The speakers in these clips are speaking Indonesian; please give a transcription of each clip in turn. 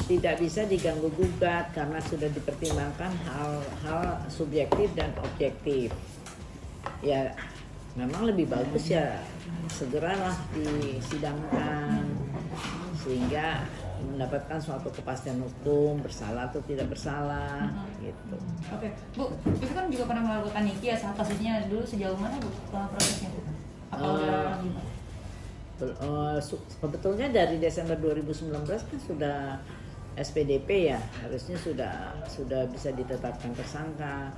tidak bisa diganggu gugat karena sudah dipertimbangkan hal-hal subjektif dan objektif. Ya memang lebih bagus ya segeralah disidangkan sehingga mendapatkan suatu kepastian hukum bersalah atau tidak bersalah gitu. Oke, Bu, itu kan juga pernah melakukan niki ya, kasusnya dulu sejauh mana Bu prosesnya Bu? Apa udah sebetulnya dari Desember 2019 kan sudah SPDP ya, harusnya sudah bisa ditetapkan tersangka.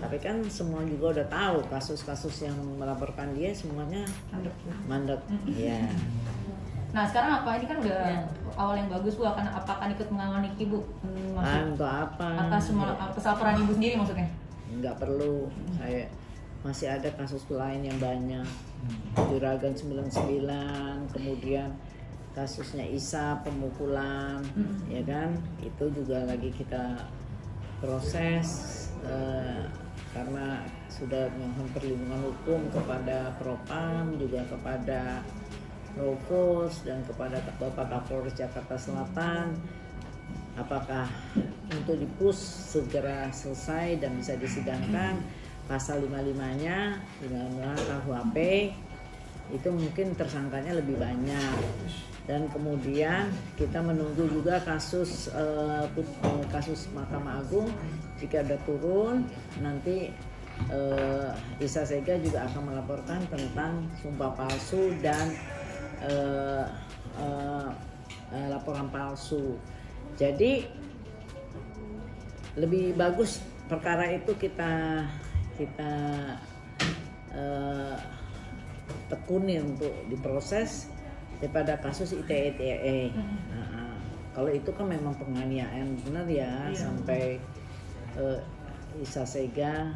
Tapi kan semua juga udah tahu kasus-kasus yang melaporkan dia semuanya mandek. Iya. Nah sekarang apa? Ini kan udah awal yang bagus Bu, akan ikut mengawal niki Bu? Untuk apa? Atas laporan Ibu sendiri maksudnya? Nggak perlu, saya masih ada kasus lain yang banyak. Juragan 99, kemudian kasusnya Isa pemukulan, ya kan? Itu juga lagi kita proses karena sudah mohon perlindungan hukum kepada Propam, juga kepada Provos dan kepada Bapak Kapolres Jakarta Selatan. Apakah untuk dipus segera selesai dan bisa disidangkan pasal 55-nya, 55 KUHP itu mungkin tersangkanya lebih banyak. Dan kemudian kita menunggu juga kasus Mahkamah Agung, jika udah turun nanti Isa Sega juga akan melaporkan tentang sumpah palsu dan laporan palsu. Jadi lebih bagus perkara itu kita tekuni untuk diproses daripada kasus ITE. Kalau itu kan memang penganiayaan benar ya, sampai Isa Sega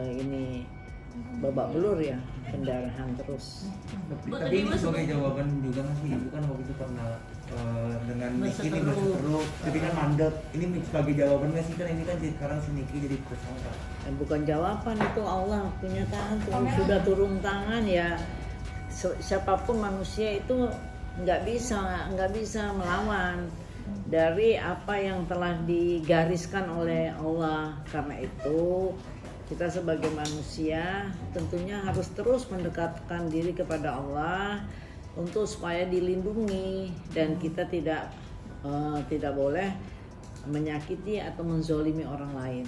ini babak belur ya, pendarahan terus. Tapi ini sebagai jawaban juga nggak sih, Ibu kan waktu itu pernah dengan Niki ini masih perlu, tapi kan mandek. Ini sebagai jawaban nggak sih, kan ini kan sekarang si Niki jadi tersangka. Bukan jawaban, itu Allah punya tangan, sudah turun tangan ya. Siapapun manusia itu nggak bisa melawan dari apa yang telah digariskan oleh Allah. Karena itu kita sebagai manusia tentunya harus terus mendekatkan diri kepada Allah untuk supaya dilindungi, dan kita tidak boleh menyakiti atau menzolimi orang lain.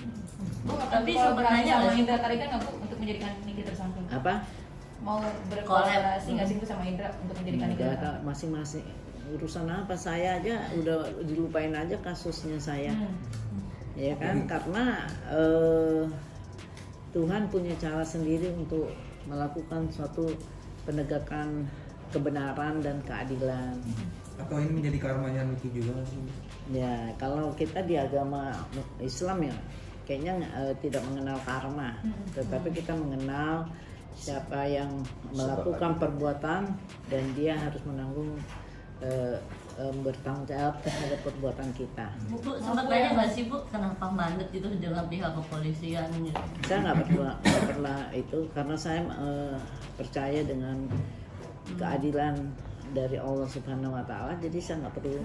Bu, tapi sebenarnya sama Indra tadi kan nggak Bu untuk menjadikan Niki tersangka? Apa? Mau berkolaborasi nggak sih Bu sama Indra untuk menjadikan Niki tersangka? Masing-masing urusan apa, saya aja udah dilupain aja kasusnya saya. Ya kan, karena Tuhan punya cara sendiri untuk melakukan suatu penegakan kebenaran dan keadilan. Atau ini menjadi karmanya Niki juga sih? Ya, kalau kita di agama Islam ya kayaknya tidak mengenal karma, tetapi kita mengenal siapa yang melakukan perbuatan dan dia harus menanggung bertanggung jawab terhadap perbuatan kita. Bu, sempat tanya nggak sih Bu, kenapa mandek itu dengan pihak kepolisian? Saya nggak pernah itu, karena saya percaya dengan keadilan dari Allah Subhanahu Wa Taala, jadi saya nggak perlu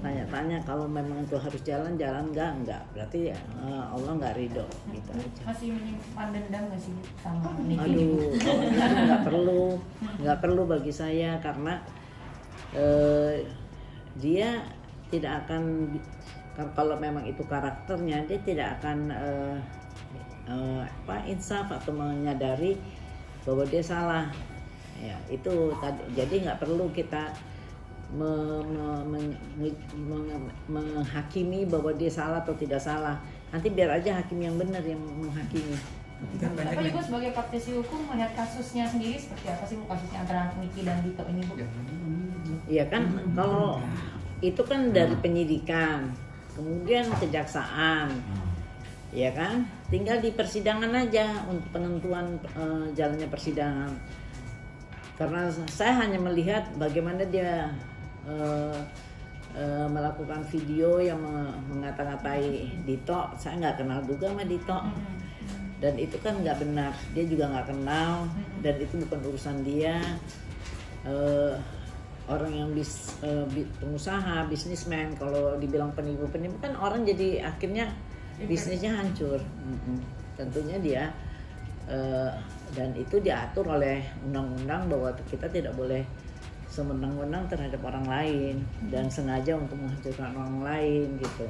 tanya-tanya. Kalau memang itu harus jalan enggak, berarti Allah nggak ridho gitu aja. Masih menyimpan dendam nggak sih sama Niki? Aduh, nggak perlu bagi saya, karena dia tidak akan, kalau memang itu karakternya, dia tidak akan insaf atau menyadari bahwa dia salah. Ya, itu tadi. Jadi nggak perlu kita menghakimi bahwa dia salah atau tidak salah. Nanti biar aja hakim yang benar yang menghakimi. Tapi Ibu sebagai praktisi hukum melihat kasusnya sendiri seperti apa sih Bu, kasusnya antara Niki dan Dito ini Bu? Iya kan, kalau itu kan dari penyidikan, kemudian kejaksaan, ya kan, tinggal di persidangan aja untuk penentuan jalannya persidangan. Karena saya hanya melihat bagaimana dia melakukan video yang mengata-ngatai Dito. Saya nggak kenal juga sama Dito, dan itu kan nggak benar. Dia juga nggak kenal, dan itu bukan urusan dia. orang yang pengusaha, bisnismen, kalau dibilang penipu kan orang jadi akhirnya bisnisnya hancur. Tentunya dia dan itu diatur oleh undang-undang bahwa kita tidak boleh semenang-menang terhadap orang lain dan sengaja untuk menghancurkan orang lain gitu.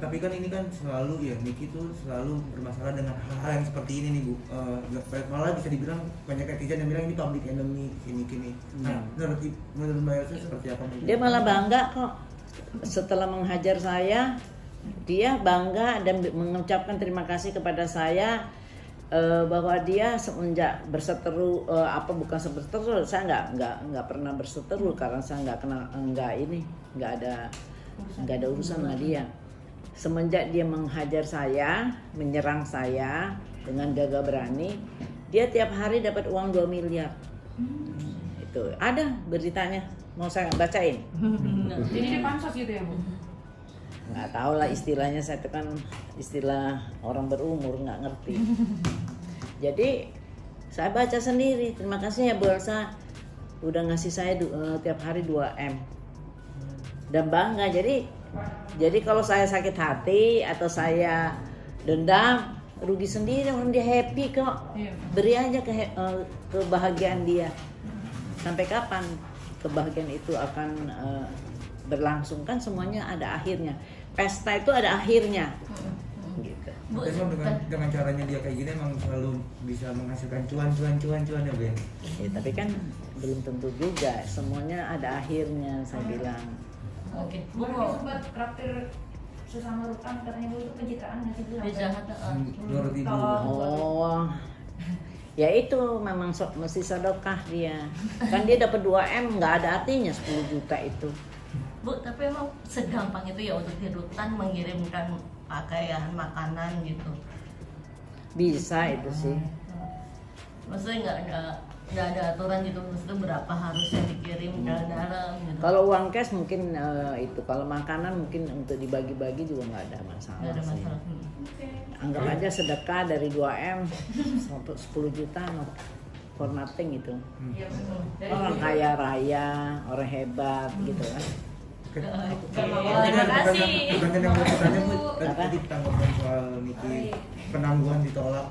Tapi kan ini kan selalu ya, Niki tuh selalu bermasalah dengan hal-hal yang seperti ini nih Bu. Malah bisa dibilang banyak netizen yang bilang ini public enemy si Niki nih. Nah, menurut Mbak Elsa seperti apa? Dia malah bangga kok. Setelah menghajar saya, dia bangga dan mengucapkan terima kasih kepada saya bahwa dia semenjak berseteru bukan berseteru, saya nggak pernah berseteru karena saya nggak ada urusan sama dia. Semenjak dia menghajar saya, menyerang saya dengan gagah berani, dia tiap hari dapat uang 2 miliar. Itu ada beritanya, mau saya bacain. Jadi dia pansos gitu ya Bu? Nggak tahu lah istilahnya, saya itu kan istilah orang berumur nggak ngerti. Jadi saya baca sendiri. Terima kasih ya Bu Elsa udah ngasih saya tiap hari 2M dan bangga. Jadi kalau saya sakit hati atau saya dendam, rugi sendiri, orang dia happy kok. Beri aja kebahagiaan dia. Sampai kapan kebahagiaan itu akan berlangsung? Kan semuanya ada akhirnya. Pesta itu ada akhirnya. Gitu. Dengan caranya dia kayak gini emang selalu bisa menghasilkan cuan ya Ben. Ya, tapi kan belum tentu juga. Semuanya ada akhirnya, saya bilang. Oke. Bu sempat traktir sesama rutan katanya Bu itu pencitraan nggak sih Bu? Bisa Menurut Ibu. Oh. Ya itu memang mesti sedekah dia. Kan dia dapat 2M, nggak ada artinya 10 juta itu. Bu, tapi emang segampang itu ya untuk di rutan mengirimkan pakaian, makanan gitu? Bisa itu sih. Maksudnya nggak ada aturan gitu, maksudnya berapa harusnya dikirim dalam gitu? Kalau uang cash mungkin itu, kalau makanan mungkin untuk dibagi-bagi juga nggak ada masalah. Nggak ada sih. masalah. Anggap aja sedekah dari 2M untuk 10 juta for nothing itu. Iya betul. Orang kaya raya, orang hebat gitu kan. Terima kasih. Pertanyaan yang mau ditanya Bu, Apa? tadi tanggapan soal Niki penangguhan ditolak.